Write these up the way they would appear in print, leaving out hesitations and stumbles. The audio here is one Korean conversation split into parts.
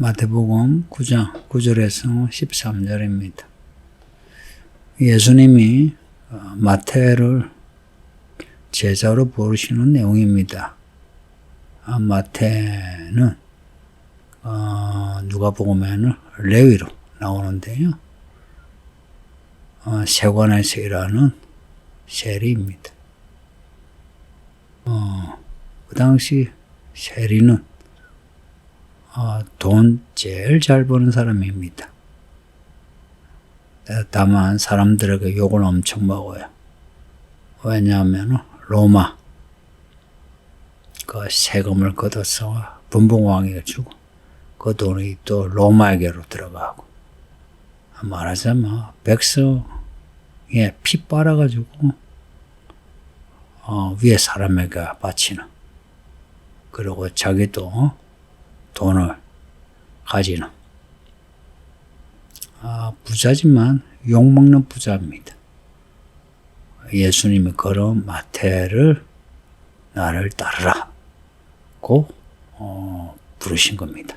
마태복음 9장 9절에서 13절입니다. 예수님이 마태를 제자로 부르시는 내용입니다. 마태는 누가복음에는 레위로 나오는데요. 세관에서 일하는 세리입니다. 그 당시 세리는 돈 제일 잘 버는 사람입니다. 다만 사람들에게 욕을 엄청 먹어요. 왜냐하면 로마 그 세금을 걷어서 분봉왕에게 주고 그 돈이 또 로마에게로 들어가고, 말하자면 백성의 피 빨아가지고 위에 사람에게 바치는, 그리고 자기도 돈을 가지는 부자지만 욕먹는 부자입니다. 예수님이 그런 마태를 나를 따르라고 부르신 겁니다.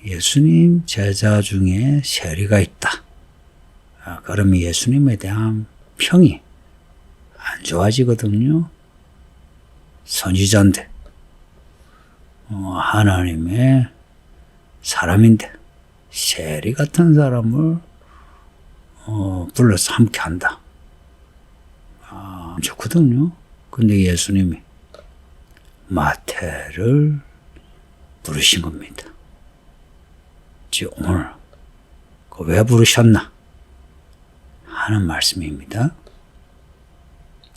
예수님 제자 중에 세리가 있다. 그러면 예수님에 대한 평이 안 좋아지거든요. 선지자인데, 하나님의 사람인데 세리 같은 사람을 불러서 함께 한다. 좋거든요. 근데 예수님이 마태를 부르신 겁니다. 즉 오늘 왜 부르셨나 하는 말씀입니다.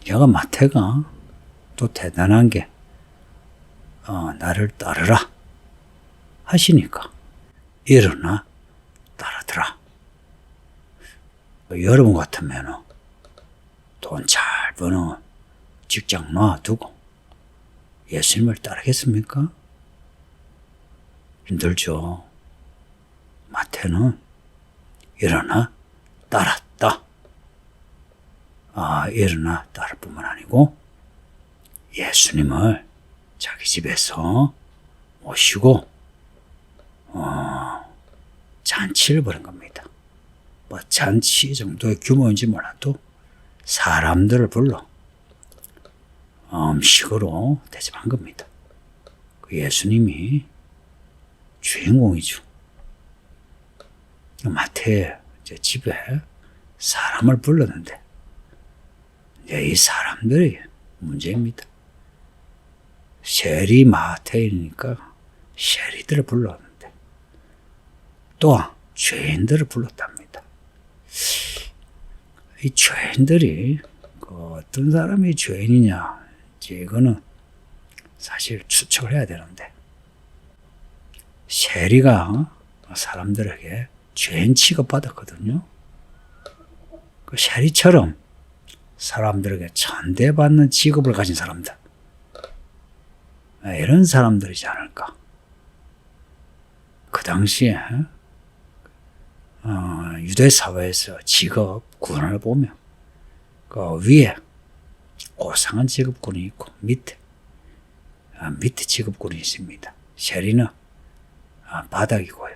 제가 마태가 또 대단한 게 나를 따르라 하시니까 일어나 따르더라. 여러분 같으면 돈 잘 버는 직장 놔두고 예수님을 따르겠습니까? 힘들죠. 마태는 일어나 따랐다. 일어나 따를 뿐만 아니고 예수님을 자기 집에서 모시고 잔치를 벌인 겁니다. 잔치 정도의 규모인지 몰라도 사람들을 불러 음식으로 대접한 겁니다. 예수님이 주인공이죠. 마태 집에 사람을 불렀는데 이 사람들이 문제입니다. 세리 마태이니까 세리들을 불렀는데 또한 죄인들을 불렀답니다. 이 죄인들이 어떤 사람이 죄인이냐, 이거는 사실 추측을 해야 되는데, 세리가 사람들에게 죄인 취급받았거든요. 그 세리처럼 사람들에게 천대받는 직업을 가진 사람들, 이런 사람들이지 않을까. 그 당시에 유대 사회에서 직업 구분을 보면 그 위에 고상한 직업군이 있고 밑에 직업군이 있습니다. 세리는 바닥이고요.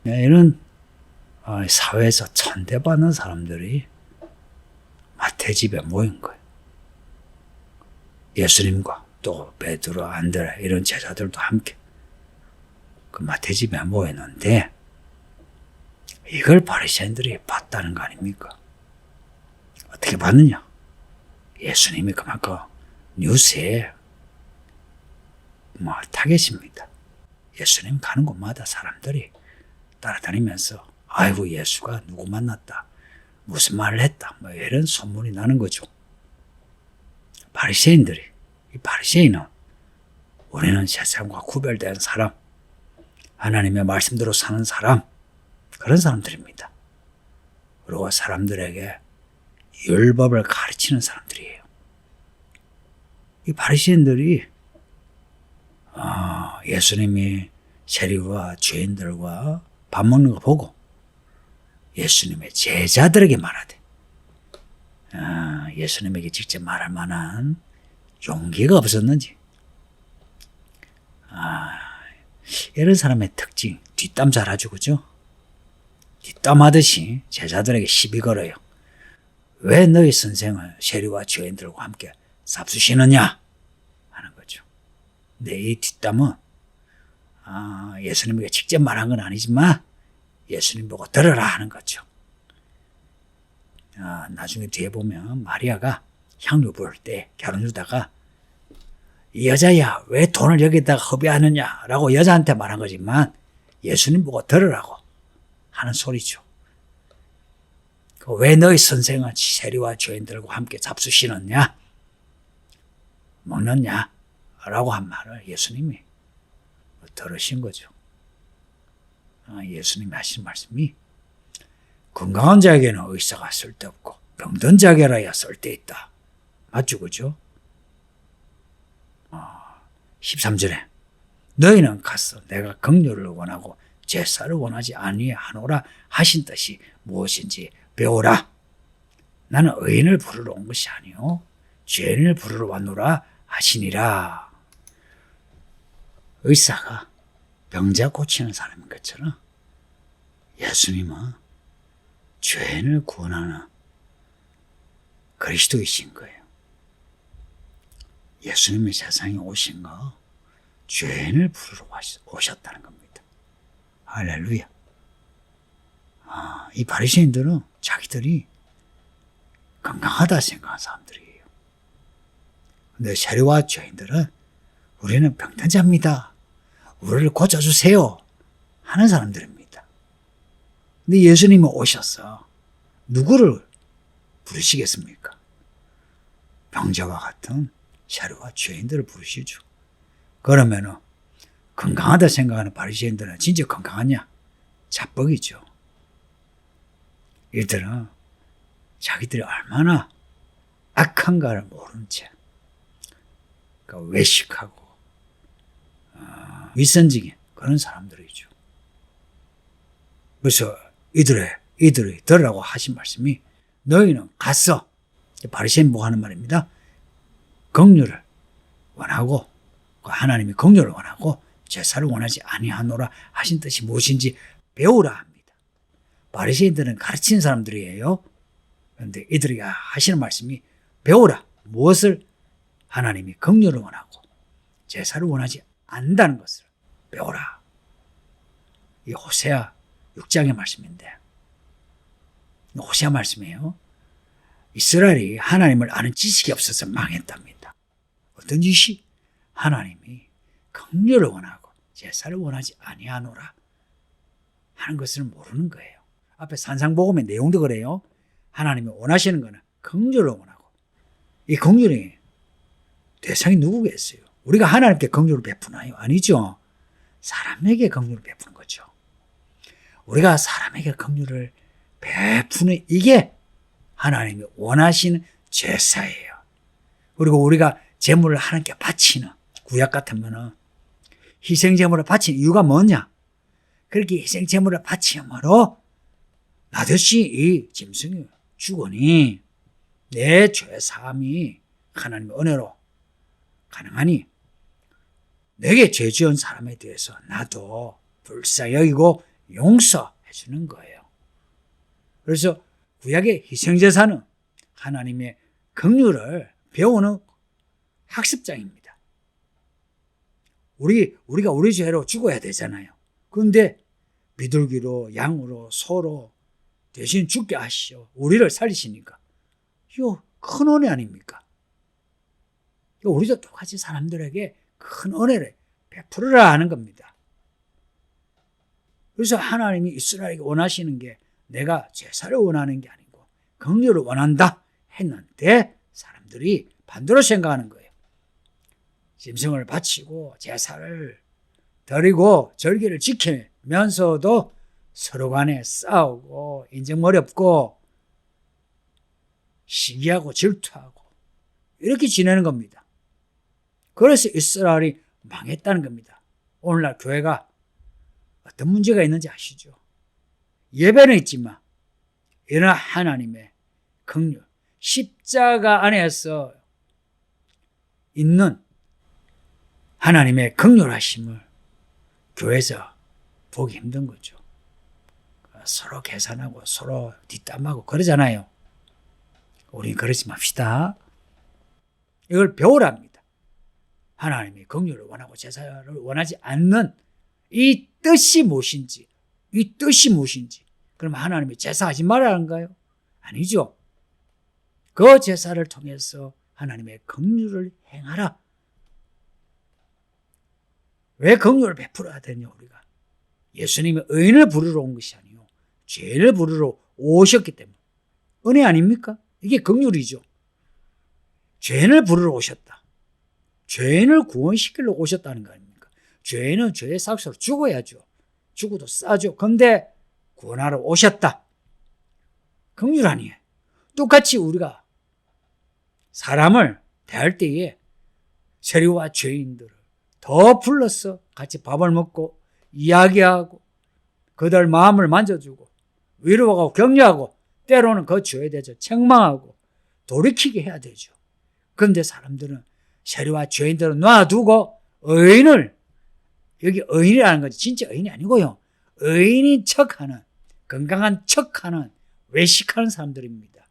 이런 사회에서 천대받는 사람들이 마태 집에 모인 거예요. 예수님과 또 베드로, 안드레 이런 제자들도 함께 그 마태 집에 모였는데 이걸 바리새인들이 봤다는 거 아닙니까? 어떻게 봤느냐? 예수님이 그만큼 뉴스에 타겟입니다. 예수님 가는 곳마다 사람들이 따라다니면서 아이고 예수가 누구 만났다, 무슨 말을 했다, 이런 소문이 나는 거죠. 바리새인들이, 이 바리새인은 우리는 세상과 구별된 사람, 하나님의 말씀대로 사는 사람, 그런 사람들입니다. 그리고 사람들에게 율법을 가르치는 사람들이에요. 이 바리새인들이 예수님이 세리와 죄인들과 밥 먹는 거 보고 예수님의 제자들에게 말하되, 예수님에게 직접 말할 만한 용기가 없었는지 이런 사람의 특징, 뒷담 잘하죠, 그죠? 뒷담하듯이 제자들에게 시비 걸어요. 왜 너희 선생을 세리와 죄인들과 함께 잡수시느냐 하는 거죠. 근데 이 뒷담은 예수님에게 직접 말한 건 아니지만 예수님 보고 들으라 하는 거죠. 나중에 뒤에 보면 마리아가 향유 부을 때 결혼 주다가 이 여자야 왜 돈을 여기다가 허비하느냐라고 여자한테 말한 거지만 예수님 보고 들으라고 하는 소리죠. 왜 너희 선생은 세리와 죄인들과 함께 잡수시느냐 먹느냐 라고 한 말을 예수님이 들으신 거죠. 예수님이 하신 말씀이 건강한 자에게는 의사가 쓸데없고 병든 자에게라야 쓸데있다. 맞죠, 그죠? 13절에 너희는 가서 내가 긍휼을 원하고 제사를 원하지 아니하노라 하신 뜻이 무엇인지 배우라. 나는 의인을 부르러 온 것이 아니요 죄인을 부르러 왔노라 하시니라. 의사가 병자 고치는 사람인 것처럼 예수님은 죄인을 구원하는 그리스도이신 거예요. 예수님이 세상에 오신 거 죄인을 부르러 오셨다는 겁니다. 할렐루야. 이 바리새인들은 자기들이 건강하다 생각하는 사람들이에요. 근데 세리와 죄인들은 우리는 병든 자입니다. 우리를 고쳐주세요 하는 사람들입니다. 근데 예수님이 오셔서 누구를 부르시겠습니까? 병자와 같은 세리와 죄인들을 부르시죠. 그러면은 건강하다 생각하는 바리새인들은 진짜 건강하냐? 자뻑이죠. 이들은 자기들이 얼마나 악한가를 모르는 채 그러니까 외식하고 위선적인 그런 사람들이죠. 그래서 이들이 들으라고 하신 말씀이 너희는 가서 바리새인 보고 하는 말입니다. 긍휼을 원하고 하나님이 긍휼을 원하고 제사를 원하지 아니하노라 하신 뜻이 무엇인지 배우라 합니다. 바리새인들은 가르치는 사람들이에요. 그런데 이들이 하시는 말씀이 배우라. 무엇을? 하나님이 긍휼을 원하고 제사를 원하지 않는다는 것을 배우라. 이 호세아 6장의 말씀인데 호세아 말씀이에요. 이스라엘이 하나님을 아는 지식이 없어서 망했답니다. 어떤 짓이? 하나님이 긍휼을 원하고 제사를 원하지 아니하노라 하는 것을 모르는 거예요. 앞에 산상복음의 내용도 그래요. 하나님이 원하시는 것은 긍휼을 원하고 이 긍휼이 대상이 누구겠어요? 우리가 하나님께 긍휼을 베푸나요? 아니죠. 사람에게 긍휼을 베푸는 거죠. 우리가 사람에게 긍휼을 베푸는 이게 하나님이 원하시는 제사예요. 그리고 우리가 제물을 하나님께 바치는 구약 같으면은 희생제물을 바치는 이유가 뭐냐? 그렇게 희생제물을 바치므로 나듯이 이 짐승이 죽으니 내 죄사함이 하나님의 은혜로 가능하니 내게 죄 지은 사람에 대해서 나도 불쌍히 여기고 용서해 주는 거예요. 그래서 구약의 희생제사는 하나님의 긍휼을 배우는 학습장입니다. 우리가 우리 죄로 죽어야 되잖아요. 그런데 비둘기로 양으로 소로 대신 죽게 하시오. 우리를 살리시니까 이거 큰 은혜 아닙니까? 우리도 똑같이 사람들에게 큰 은혜를 베풀으라 하는 겁니다. 그래서 하나님이 이스라엘에게 원하시는 게 내가 제사를 원하는 게 아니고 긍휼을 원한다 했는데 사람들이 반대로 생각하는 거예요. 짐승을 바치고 제사를 드리고 절기를 지키면서도 서로 간에 싸우고 인정머리 없고 시기하고 질투하고 이렇게 지내는 겁니다. 그래서 이스라엘이 망했다는 겁니다. 오늘날 교회가 어떤 문제가 있는지 아시죠? 예배는 있지만 이러나 하나님의 긍휼, 십자가 안에서 있는 하나님의 긍휼하심을 교회에서 보기 힘든 거죠. 서로 계산하고 서로 뒷담하고 그러잖아요. 우리 그러지 맙시다. 이걸 배우랍니다. 하나님이 긍휼을 원하고 제사를 원하지 않는 이 뜻이 무엇인지, 그러면 하나님이 제사하지 말라는가요? 아니죠. 그 제사를 통해서 하나님의 긍휼을 행하라. 왜 긍휼을 베풀어야 되냐 우리가? 예수님이 의인을 부르러 온 것이 아니요 죄인을 부르러 오셨기 때문에. 은혜 아닙니까? 이게 긍휼이죠. 죄인을 부르러 오셨다. 죄인을 구원시키러 오셨다는 거 아닙니까? 죄인은 죄의 삭스로 죽어야죠. 죽어도 싸죠. 근데 구원하러 오셨다. 긍휼 아니에요. 똑같이 우리가 사람을 대할 때에 세리와 죄인들을 더 불러서 같이 밥을 먹고 이야기하고 그들 마음을 만져주고 위로하고 격려하고 때로는 그 죄에 대해서 책망하고 돌이키게 해야 되죠. 그런데 사람들은 세리와 죄인들을 놔두고 의인을, 여기 의인이라는 것이 진짜 의인이 아니고요, 의인인 척하는, 건강한 척하는, 외식하는 사람들입니다.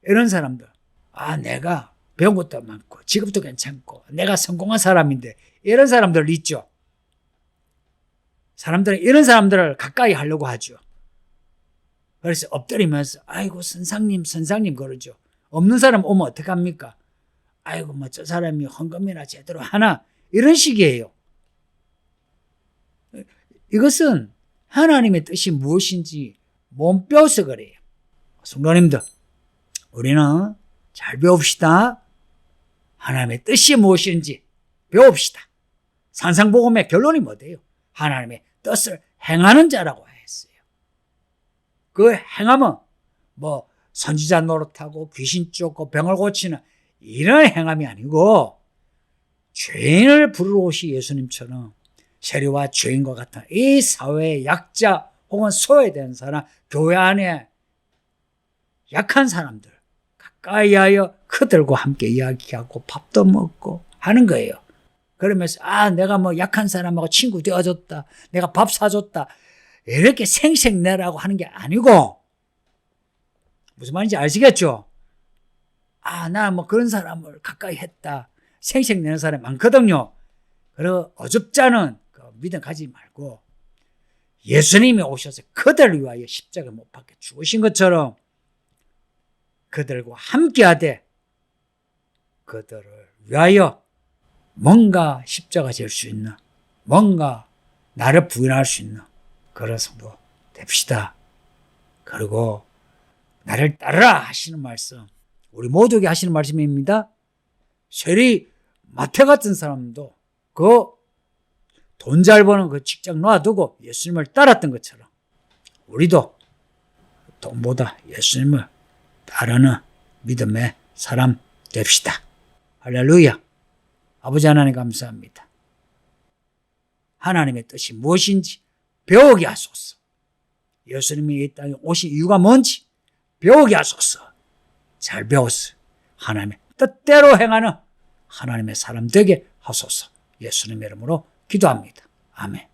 이런 사람들, 내가 배운 것도 많고 직업도 괜찮고 내가 성공한 사람인데, 이런 사람들 있죠. 사람들은 이런 사람들을 가까이 하려고 하죠. 그래서 엎드리면서 아이고 선상님 그러죠. 없는 사람 오면 어떡합니까? 아이고 뭐 저 사람이 헌금이나 제대로 하나, 이런 식이에요. 이것은 하나님의 뜻이 무엇인지 못 배워서 그래요. 성도님들, 우리는 잘 배웁시다. 하나님의 뜻이 무엇인지 배웁시다. 산상복음의 결론이 뭐예요? 하나님의 뜻을 행하는 자라고 했어요. 그 행함은 뭐 선지자 노릇하고 귀신 쫓고 병을 고치는 이런 행함이 아니고, 죄인을 부르러 오신 예수님처럼 세리와 죄인과 같은 이 사회의 약자 혹은 소외된 사람, 교회 안에 약한 사람들 가까이 하여 그들과 함께 이야기하고 밥도 먹고 하는 거예요. 그러면서 내가 뭐 약한 사람하고 친구 되어줬다, 내가 밥 사줬다, 이렇게 생색내라고 하는 게 아니고, 무슨 말인지 아시겠죠? 나 뭐 그런 사람을 가까이 했다, 생색내는 사람이 많거든요. 그리고 어줍잖은 그 믿음 가지 말고 예수님이 오셔서 그들을 위하여 십자가 못 박혀 죽으신 것처럼 그들과 함께하되 그들을 위하여 뭔가 십자가 질 수 있는, 뭔가 나를 부인할 수 있는 그런 성도 됩시다. 그리고 나를 따르라 하시는 말씀, 우리 모두에게 하시는 말씀입니다. 세리 마태 같은 사람도 그 돈 잘 버는 그 직장 놔두고 예수님을 따랐던 것처럼 우리도 돈보다 예수님을 따르는 믿음의 사람 됩시다. 할렐루야. 아버지 하나님 감사합니다. 하나님의 뜻이 무엇인지 배우게 하소서. 예수님이 이 땅에 오신 이유가 뭔지 배우게 하소서. 잘 배워서 하나님의 뜻대로 행하는 하나님의 사람 되게 하소서. 예수님의 이름으로 기도합니다. 아멘.